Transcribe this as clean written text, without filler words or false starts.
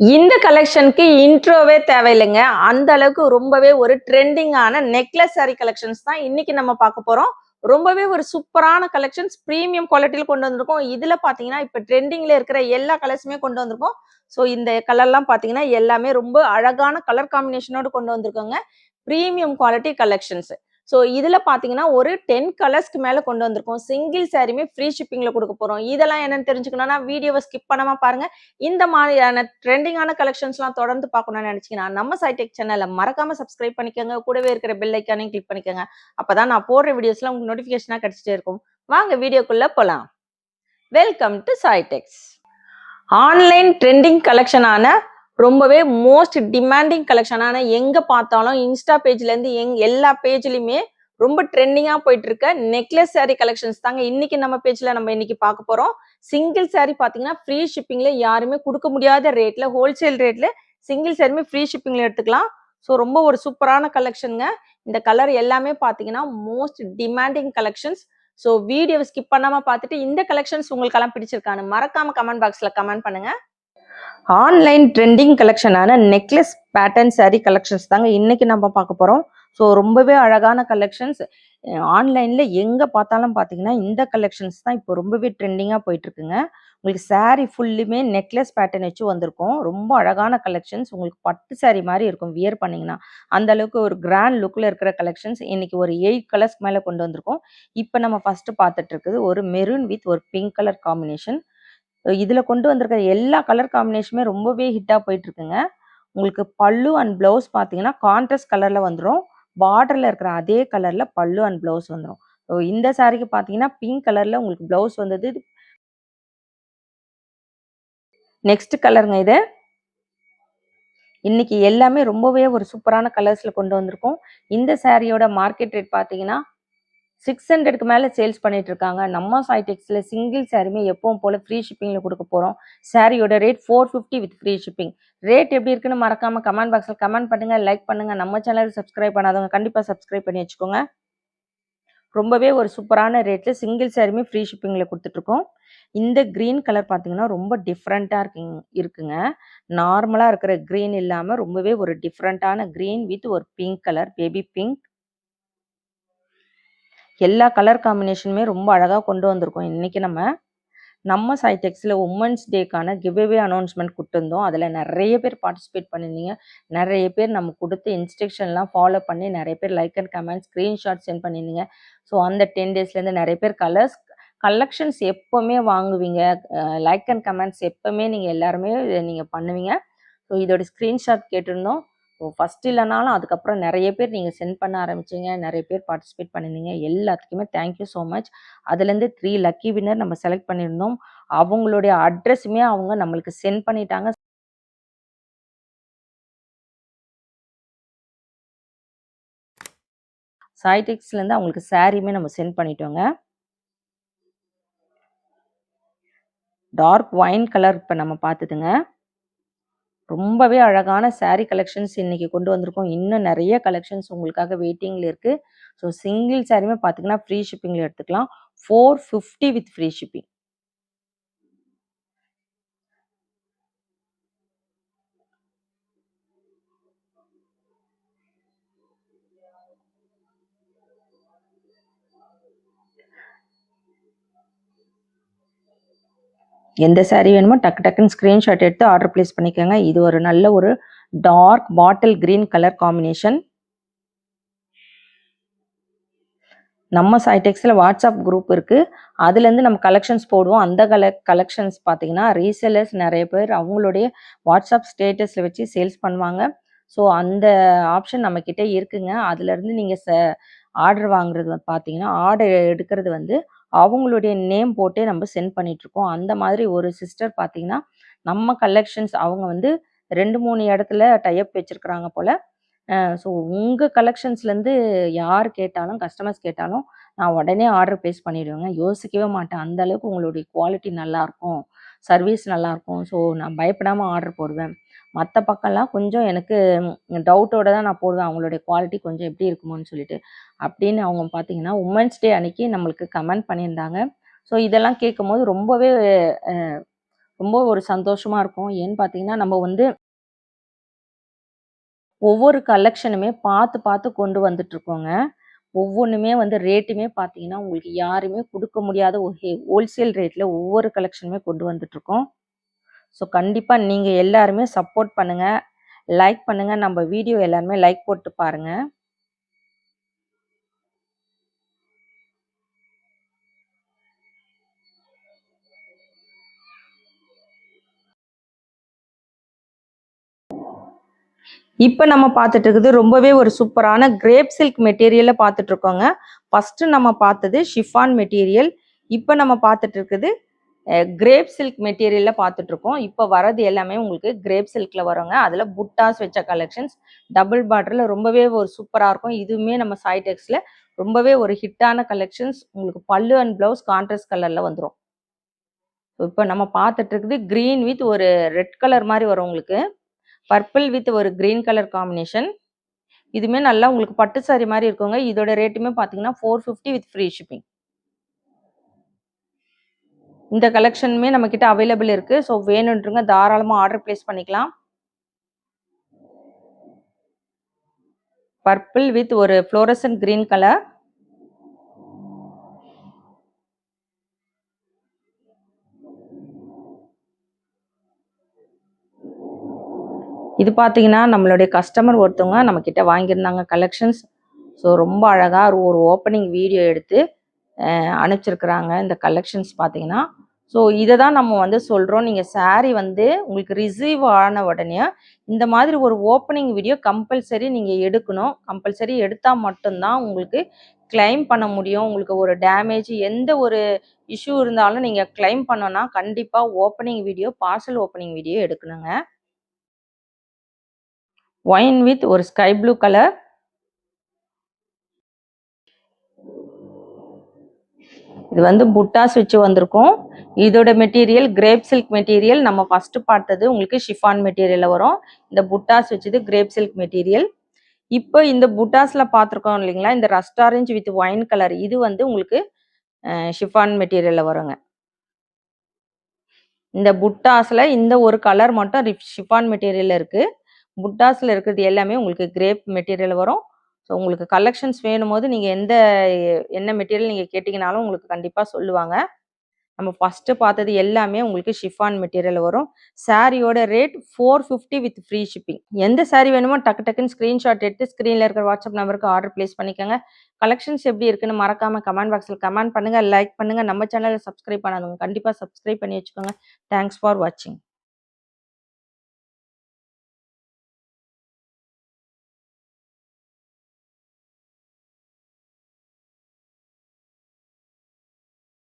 இந்த கலெக்ஷனுக்கு இன்ட்ரோவே தேவையில்லைங்க. அந்த அளவுக்கு ரொம்பவே ஒரு ட்ரெண்டிங்கான நெக்லஸ் சாரி கலெக்ஷன்ஸ் தான் இன்னைக்கு நம்ம பார்க்க போறோம். ரொம்பவே ஒரு சூப்பரான கலெக்ஷன்ஸ் பிரீமியம் குவாலிட்டில கொண்டு வந்திருக்கோம். இதுல பார்த்தீங்கன்னா, இப்ப ட்ரெண்டிங்ல இருக்கிற எல்லா கலர்ஸுமே கொண்டு வந்திருக்கோம். ஸோ இந்த கலர்லாம் பார்த்தீங்கன்னா, எல்லாமே ரொம்ப அழகான கலர் காம்பினேஷனோட கொண்டு வந்திருக்கோங்க. Premium quality collections. ஸோ இதுல பார்த்தீங்கன்னா, ஒரு 10 கலர்ஸ்க்கு மேல கொண்டு வந்திருக்கோம். சிங்கிள் சாரியுமே ஃப்ரீ ஷிப்பிங்ல குடுக்க போறோம். இதெல்லாம் என்னன்னு தெரிஞ்சுக்கணும்னா, வீடியோவ ஸ்கிப் பண்ணாம பாருங்க. இந்த மாதிரியான ட்ரெண்டிங்கான கலெக்ஷன்ஸ்லாம் தொடர்ந்து பார்க்கணும்னு நினைச்சீங்கன்னா நம்ம சைடெக் சேனலை மறக்காம சப்ஸ்கிரைப் பண்ணிக்கோங்க. கூடவே இருக்கிற பெல் ஐக்கானையும் கிளிக் பண்ணிக்கோங்க. அப்பதான் நான் போடுற வீடியோஸ்லாம் உங்களுக்கு நோட்டிஃபிகேஷனா கிடைச்சிட்டே இருக்கும். வாங்க வீடியோக்குள்ள போலாம். Welcome to Sidex. Online trending கலெக்ஷனான ரொம்பவே மோஸ்ட் டிமாண்டிங் கலெக்ஷனான எங்க பார்த்தாலும் இன்ஸ்டா பேஜ்ல இருந்து எல்லா பேஜ்லயுமே ரொம்ப ட்ரெண்டிங்கா போயிட்டு இருக்க நெக்லஸ் சாரி கலெக்ஷன்ஸ் தாங்க இன்னைக்கு நம்ம பேஜ்ல நம்ம இன்னைக்கு பார்க்க போறோம். சிங்கிள் சாரி பாத்தீங்கன்னா ஃப்ரீ ஷிப்பிங்ல யாருமே கொடுக்க முடியாத ரேட்ல ஹோல்சேல் ரேட்ல சிங்கிள் சாரியுமே ஃப்ரீ ஷிப்பிங்ல எடுத்துக்கலாம். ஸோ ரொம்ப ஒரு சூப்பரான கலெக்ஷனுங்க. இந்த கலர் எல்லாமே பாத்தீங்கன்னா most demanding collections. So video skip பண்ணாம பார்த்துட்டு இந்த கலெக்ஷன்ஸ் உங்களுக்கெல்லாம் பிடிச்சிருக்கான்னு மறக்காம கமெண்ட் பாக்ஸ்ல கமெண்ட் பண்ணுங்க. ஆன்லைன் ட்ரெண்டிங் கலெக்ஷனான நெக்லஸ் பேட்டர்ன் சாரி கலெக்ஷன்ஸ் தாங்க இன்னைக்கு நம்ம பார்க்க போறோம். ஸோ ரொம்பவே அழகான கலெக்ஷன்ஸ். ஆன்லைன்ல எங்க பார்த்தாலும் பார்த்தீங்கன்னா இந்த கலெக்ஷன்ஸ் தான் இப்போ ரொம்பவே ட்ரெண்டிங்காக போயிட்டு இருக்குங்க. உங்களுக்கு சாரி ஃபுல்லுமே நெக்லஸ் பேட்டர்ன் வச்சு வந்திருக்கும். ரொம்ப அழகான கலெக்ஷன்ஸ். உங்களுக்கு பட்டு சாரி மாதிரி இருக்கும் வியர் பண்ணீங்கன்னா. அந்த அளவுக்கு ஒரு கிராண்ட் லுக்ல இருக்கிற கலெக்ஷன்ஸ் இன்னைக்கு ஒரு 8 கலர்ஸ்க்கு மேல கொண்டு வந்திருக்கோம். இப்போ நம்ம ஃபர்ஸ்ட் பார்த்துட்டு இருக்குது ஒரு மெரூன் வித் ஒரு பிங்க் கலர் காம்பினேஷன். இதுல கொண்டு வந்திருக்கிற எல்லா கலர் காம்பினேஷனுமே ரொம்பவே ஹிட்டா போயிட்டு இருக்குங்க. உங்களுக்கு பல்லு அண்ட் பிளவுஸ் பார்த்தீங்கன்னா கான்ட்ராஸ்ட் கலர்ல வந்துடும். பார்டர்ல இருக்கிற அதே கலர்ல பல்லு அண்ட் பிளவுஸ் வந்துடும். இந்த சாரிக்கு பார்த்தீங்கன்னா பிங்க் கலர்ல உங்களுக்கு பிளவுஸ் வந்தது. நெக்ஸ்ட் கலருங்க இது. இன்னைக்கு எல்லாமே ரொம்பவே ஒரு சூப்பரான கலர்ஸ்ல கொண்டு வந்திருக்கோம். இந்த சாரியோட மார்க்கெட் ரேட் பார்த்தீங்கன்னா 600க்கு மேல சேல்ஸ் பண்ணிட்டு இருக்காங்க. நம்ம சைடெக்ஸ்ல சிங்கிள் சாரியுமே எப்பவும் போல ஃப்ரீ ஷிப்பிங்ல கொடுக்க போறோம். சாரியோட rate 450 with free shipping. Rate எப்படி இருக்குன்னு மறக்காம கமெண்ட் பாக்ஸ்ல கமெண்ட் பண்ணுங்க, லைக் பண்ணுங்க. நம்ம சேனலுக்கு சப்ஸ்கிரைப் பண்ணாதவங்க கண்டிப்பா சப்ஸ்கிரைப் பண்ணி வச்சுக்கோங்க. ரொம்பவே ஒரு சூப்பரான ரேட்ல சிங்கிள் சாரியுமே ஃப்ரீ ஷிப்பிங்ல கொடுத்துட்டு இருக்கோம். இந்த கிரீன் கலர் பார்த்தீங்கன்னா ரொம்ப டிஃப்ரெண்டா இருக்குங்க. நார்மலா இருக்கிற கிரீன் இல்லாம ரொம்பவே ஒரு டிஃப்ரெண்டான கிரீன் வித் ஒரு பிங்க் கலர், பேபி பிங்க். எல்லா கலர் காம்பினேஷனுமே ரொம்ப அழகா கொண்டு வந்திருக்கோம். இன்னைக்கு நம்ம சைடெக்ஸ்ல உமன்ஸ் டேக்கான கிவ்அவே அனௌன்ஸ்மெண்ட் கொடுத்துருந்தோம். அதில் நிறைய பேர் பார்ட்டிசிபேட் பண்ணியிருந்தீங்க. நிறைய பேர் நம்ம கொடுத்த இன்ஸ்ட்ரக்ஷன்லாம் ஃபாலோ பண்ணி நிறைய பேர் like and comment screenshot sent பண்ணியிருந்தீங்க. ஸோ அந்த 10 டேஸ்லேருந்து நிறைய பேர் கலெக்ஷன்ஸ் எப்போவுமே வாங்குவீங்க. லைக் அண்ட் கமெண்ட்ஸ் எப்போவுமே நீங்கள் எல்லாருமே நீங்கள் பண்ணுவீங்க. ஸோ இதோட ஸ்க்ரீன்ஷாட் கேட்டிருந்தோம். ஸோ ஃபஸ்ட் இல்லைனாலும் அதுக்கப்புறம் நிறைய பேர் நீங்கள் சென்ட் பண்ண ஆரம்பிச்சிங்க. நிறைய பேர் பார்ட்டிசிபேட் பண்ணியிருந்தீங்க. எல்லாத்துக்குமே தேங்க்யூ ஸோ மச். அதுலேருந்து 3 லக்கி வின்னர் நம்ம செலக்ட் பண்ணியிருந்தோம். அவங்களுடைய அட்ரஸுமே அவங்க நம்மளுக்கு சென்ட் பண்ணிட்டாங்க. சைடெக்ஸ்லேருந்து அவங்களுக்கு சாரியுமே நம்ம சென்ட் பண்ணிட்டோங்க. டார்க் ஒயின் கலர் இப்போ நம்ம பார்த்துதுங்க. ரொம்பவே அழகான சாரீ கலெக்ஷன்ஸ் இன்னைக்கு கொண்டு வந்திருக்கோம். இன்னும் நிறைய கலெக்ஷன்ஸ் உங்களுக்காக வெயிட்டிங்ல இருக்கு. ஸோ சிங்கிள் சாரியுமே பார்த்தீங்கன்னா ஃப்ரீ ஷிப்பிங்ல எடுத்துக்கலாம். 450 வித் ஃப்ரீ ஷிப்பிங். எந்த சாரீ வேணுமோ டக்கு டக்குன்னு ஸ்க்ரீன்ஷாட் எடுத்து ஆர்டர் பிளேஸ் பண்ணிக்கோங்க. இது ஒரு நல்ல ஒரு dark bottle green colour combination. நம்ம சைடெக்ஸில் வாட்ஸ்அப் குரூப் இருக்குது. அதுலேருந்து நம்ம கலெக்ஷன்ஸ் போடுவோம். அந்த கலெக்ஷன்ஸ் பார்த்தீங்கன்னா ரீசேலர்ஸ் நிறைய பேர் அவங்களுடைய வாட்ஸ்அப் ஸ்டேட்டஸில் வச்சு சேல்ஸ் பண்ணுவாங்க. ஸோ அந்த ஆப்ஷன் நம்மக்கிட்ட இருக்குங்க. அதுலேருந்து நீங்கள் ஆர்டர் வாங்குறது பார்த்தீங்கன்னா ஆர்டர் எடுக்கிறது அவங்களுடைய நேம் போட்டே நம்ம சென்ட் பண்ணிகிட்ருக்கோம். அந்த மாதிரி ஒரு சிஸ்டர் பார்த்தீங்கன்னா நம்ம கலெக்ஷன்ஸ் அவங்க 2-3 இடத்துல டைப் வச்சுருக்குறாங்க போல். ஸோ உங்கள் கலெக்ஷன்ஸ்லேருந்து யார் கேட்டாலும் கஸ்டமர்ஸ் கேட்டாலும் நான் உடனே ஆர்டர் ப்ளேஸ் பண்ணிவிடுவேங்க. யோசிக்கவே மாட்டேன். அந்த அளவுக்கு உங்களுடைய குவாலிட்டி நல்லாயிருக்கும், சர்வீஸ் நல்லாயிருக்கும். ஸோ நான் பயப்படாமல் ஆர்டர் போடுவேன். மற்ற பக்கம்லாம் கொஞ்சம் எனக்கு டவுட்டோடு தான் நான் போடுவேன். அவங்களுடைய குவாலிட்டி கொஞ்சம் எப்படி இருக்குமோன்னு சொல்லிட்டு. அப்படின்னு அவங்க பார்த்தீங்கன்னா உமன்ஸ் டே அன்னைக்கு நம்மளுக்கு கமெண்ட் பண்ணியிருந்தாங்க. ஸோ இதெல்லாம் கேட்கும்போது ரொம்பவே ரொம்ப ஒரு சந்தோஷமா இருக்கும். ஏன்னு பார்த்தீங்கன்னா, நம்ம வந்து ஒவ்வொரு கலெக்ஷனுமே பார்த்து கொண்டு வந்துட்டுருக்கோங்க. ஒவ்வொன்னுமே வந்து ரேட்டுமே பார்த்தீங்கன்னா, உங்களுக்கு யாருமே குடுக்க முடியாத ஒரு ஹோல்சேல் ரேட்ல ஒவ்வொரு கலெக்ஷனுமே கொண்டு வந்துட்டுருக்கோம். ஸோ கண்டிப்பா நீங்க எல்லாருமே சப்போர்ட் பண்ணுங்க. லைக் பண்ணுங்க. நம்ம வீடியோ எல்லாருமே லைக் போட்டு பாருங்க. இப்ப நம்ம பார்த்துட்டு இருக்குது ரொம்பவே ஒரு சூப்பரான கிரேப் சில்க் மெட்டீரியல்ல பார்த்துட்டு இருக்கோங்க. ஃபர்ஸ்ட் நம்ம பார்த்தது ஷிஃபான் மெட்டீரியல். இப்ப நம்ம பார்த்துட்டு இருக்குது கிரேப் சில்க் மெட்டீரியல்ல பார்த்துட்டு இருக்கோம். இப்ப வரது எல்லாமே உங்களுக்கு கிரேப் சில்க்ல வருங்க. அதுல புட்டாஸ் வச்ச கலெக்ஷன்ஸ் டபுள் பார்டர்ல ரொம்பவே ஒரு சூப்பரா இருக்கும். இதுவுமே நம்ம சாய்டெக்ஸ்ல ரொம்பவே ஒரு ஹிட்டான கலெக்ஷன்ஸ். உங்களுக்கு பல்லு அண்ட் பிளவுஸ் கான்ட்ராஸ்ட் கலர்ல வந்துரும். இப்ப நம்ம பார்த்துட்டு இருக்குது கிரீன் வித் ஒரு ரெட் கலர் மாதிரி வரும் உங்களுக்கு. பர்பிள் வித் ஒரு கிரீன் கலர் காம்பினேஷன். இதுவுமே நல்லா உங்களுக்கு பட்டு சாரி மாதிரி இருக்குங்க. இதோட ரேட்டுமே பார்த்தீங்கன்னா 450 வித் ஃப்ரீ ஷிப்பிங். இந்த கலெக்ஷனுமே நம்ம கிட்ட அவைலபிள் இருக்கு. ஸோ வேணுன்றவங்க தாராளமா ஆர்டர் பிளேஸ் பண்ணிக்கலாம். பர்பிள் வித் ஒரு ஃப்ளோரசன்ட் கிரீன் கலர். இது பார்த்தீங்கன்னா நம்மளுடைய கஸ்டமர் ஒருத்தவங்க நம்ம கிட்ட வாங்கியிருந்தாங்க கலெக்ஷன்ஸ். ஸோ ரொம்ப அழகா ஒரு ஓப்பனிங் வீடியோ எடுத்து அனுப்பிச்சிருக்கிறாங்க இந்த கலெக்ஷன்ஸ் பார்த்தீங்கன்னா. ஸோ இதை தான் நம்ம வந்து சொல்கிறோம். நீங்கள் சாரீ வந்து உங்களுக்கு ரிசீவ் ஆன உடனே இந்த மாதிரி ஒரு ஓப்பனிங் வீடியோ கம்பல்சரி நீங்கள் எடுக்கணும். கம்பல்சரி எடுத்தால் மட்டும்தான் உங்களுக்கு கிளைம் பண்ண முடியும். உங்களுக்கு ஒரு டேமேஜ் எந்த ஒரு இஷ்யூ இருந்தாலும் நீங்கள் கிளைம் பண்ணோன்னா கண்டிப்பாக opening video parcel opening video எடுக்கணுங்க. ஒயின் வித் ஒரு ஸ்கை ப்ளூ கலர். இது வந்து புட்டாஸ் வச்சு வந்திருக்கும். இதோட மெட்டீரியல் கிரேப் சில்க் மெட்டீரியல். நம்ம ஃபர்ஸ்ட் பார்த்தது உங்களுக்கு ஷிஃபான் மெட்டீரியல்ல வரும். இந்த புட்டாஸ் வச்சது கிரேப் சில்க் மெட்டீரியல். இப்போ இந்த புட்டாஸ்ல பார்த்துருக்கோம் இல்லைங்களா, இந்த rust orange with wine colour. இது வந்து உங்களுக்கு ஷிஃபான் மெட்டீரியல்ல வருங்க. இந்த புட்டாஸ்ல இந்த ஒரு கலர் மட்டும் ஷிஃபான் மெட்டீரியல்ல இருக்கு. புட்டாஸ்ல இருக்கிறது எல்லாமே உங்களுக்கு கிரேப் மெட்டீரியல் வரும். ஸோ உங்களுக்கு கலெக்ஷன்ஸ் வேணும்போது நீங்கள் என்ன மெட்டீரியல் நீங்கள் கேட்டிங்கனாலும் உங்களுக்கு கண்டிப்பாக சொல்லுவாங்க. நம்ம ஃபர்ஸ்ட் பார்த்தது எல்லாமே உங்களுக்கு ஷிஃபான் மெட்டீரியல் வரும். சாரியோட ரேட் 450 வித் ஃப்ரீ ஷிப்பிங். எந்த சாரி வேணுமோ டக்குன்னு ஸ்க்ரீன்ஷாட் எடுத்து ஸ்க்ரீனில் இருக்கிற வாட்ஸ்அப் நம்பருக்கு ஆர்டர் பிளேஸ் பண்ணிக்கோங்க. கலெக்ஷன்ஸ் எப்படி இருக்குன்னு மறக்காம கமெண்ட் பாக்ஸில் கமெண்ட் பண்ணுங்க, லைக் பண்ணுங்க. நம்ம சேனலை சப்ஸ்கிரைப் பண்ணாதவங்க கண்டிப்பாக சப்ஸ்கிரைப் பண்ணி வச்சுக்கோங்க. தேங்க்ஸ் ஃபார் வாட்சிங்.